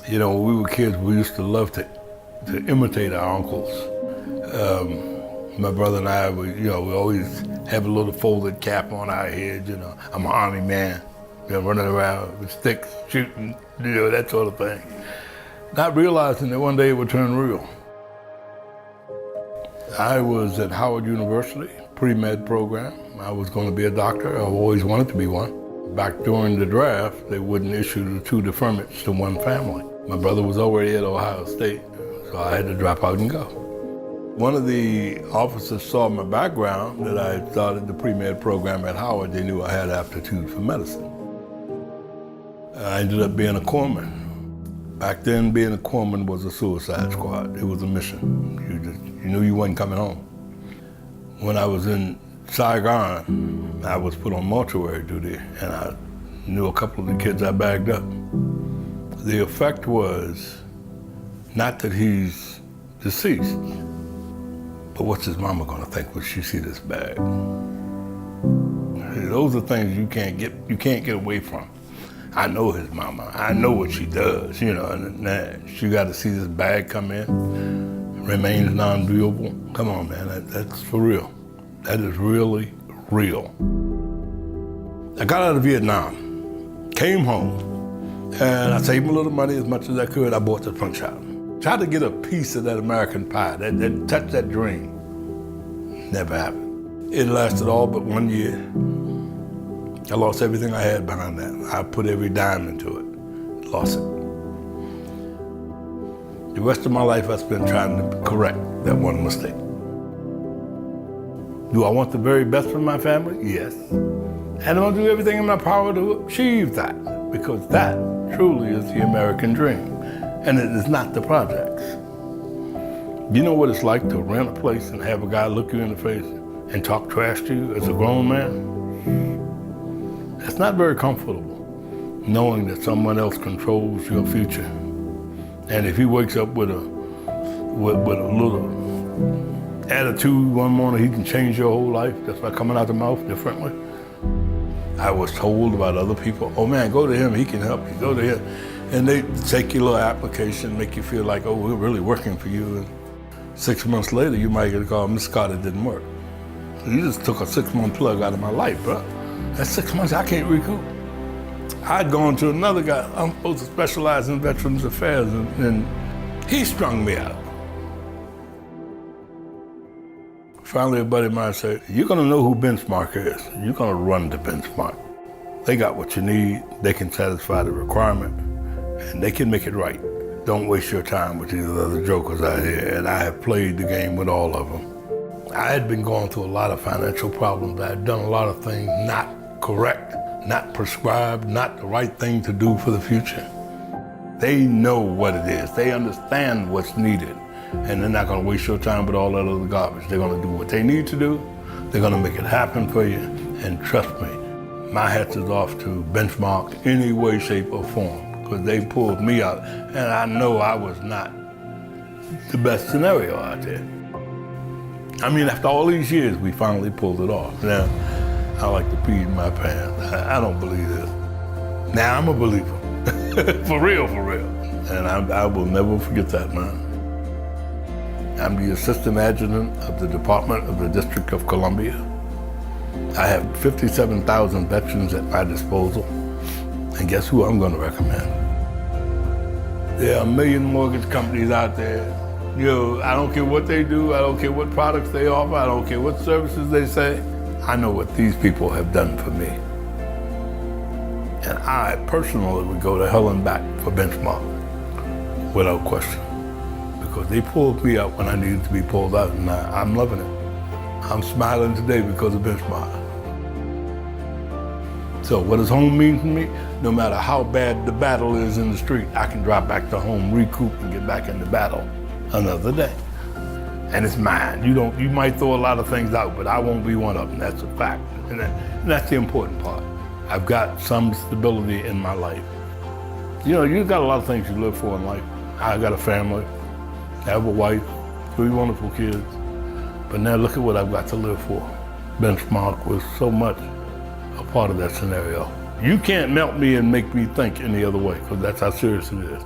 You know, when we were kids, we used to love to imitate our uncles. My brother and I, we always have a little folded cap on our head, you know. I'm an army man, running around with sticks, shooting, that sort of thing. Not realizing that one day it would turn real. I was at Howard University, pre-med program. I was going to be a doctor. I've always wanted to be one. Back during the draft, they wouldn't issue the 2 deferments to one family. My brother was already at Ohio State, so I had to drop out and go. One of the officers saw my background, that I had started the pre-med program at Howard. They knew I had aptitude for medicine. I ended up being a corpsman. Back then, being a corpsman was a suicide squad. It was a mission. You knew you wasn't coming home. When I was in Saigon, I was put on mortuary duty, and I knew a couple of the kids I bagged up. The effect was not that he's deceased, but what's his mama gonna think when she see this bag? Those are things you can't get away from. I know his mama. I know what she does, and she got to see this bag come in, remains non-viewable. Come on, man, that's for real. That is really real. I got out of Vietnam, came home, and I saved a little money as much as I could. I bought the punch out. Tried to get a piece of that American pie, that touch that dream. Never happened. It lasted all but 1 year. I lost everything I had behind that. I put every dime into it, lost it. The rest of my life I spent trying to correct that one mistake. Do I want the very best for my family? Yes. And I'm gonna do everything in my power to achieve that, because that truly is the American dream, and it is not the projects. You know what it's like to rent a place and have a guy look you in the face and talk trash to you as a grown man? It's not very comfortable, knowing that someone else controls your future. And if he wakes up with a little attitude one morning, he can change your whole life just by coming out the mouth differently. I was told about other people, oh man, go to him, he can help you, go to him. And they take your little application, make you feel like, oh, we're really working for you. And 6 months later, you might get a call, Mr. Carter, it didn't work. You just took a 6-month plug out of my life, bro. That's 6 months I can't recoup. I'd gone to another guy, I'm supposed to specialize in Veterans Affairs, and he strung me out. Finally, a buddy of mine said, you're gonna know who Benchmark is. You're gonna run to Benchmark. They got what you need, they can satisfy the requirement, and they can make it right. Don't waste your time with these other jokers out here, and I have played the game with all of them. I had been going through a lot of financial problems. I had done a lot of things not correct, not prescribed, not the right thing to do for the future. They know what it is. They understand what's needed. And they're not gonna waste your time with all that other garbage. They're gonna do what they need to do. They're gonna make it happen for you. And trust me, my hat is off to Benchmark any way, shape, or form, because they pulled me out. And I know I was not the best scenario out there. I mean, after all these years, we finally pulled it off. Now, I like to pee in my pants. I don't believe this. Now I'm a believer, for real. And I will never forget that, man. I'm the assistant adjutant of the Department of the District of Columbia. I have 57,000 veterans at my disposal. And guess who I'm gonna recommend? There are a million mortgage companies out there. I don't care what they do, I don't care what products they offer, I don't care what services they say. I know what these people have done for me. And I personally would go to hell and back for Benchmark, without question. Because they pulled me out when I needed to be pulled out, and I'm loving it. I'm smiling today because of Benchmark. So what does home mean to me? No matter how bad the battle is in the street, I can drop back to home, recoup, and get back into battle another day. And it's mine. You might throw a lot of things out, but I won't be one of them. That's a fact. And that's the important part. I've got some stability in my life. You've got a lot of things you live for in life. I got a family. I have a wife, 3 wonderful kids, but now look at what I've got to live for. Benchmark was so much a part of that scenario. You can't melt me and make me think any other way, because that's how serious it is.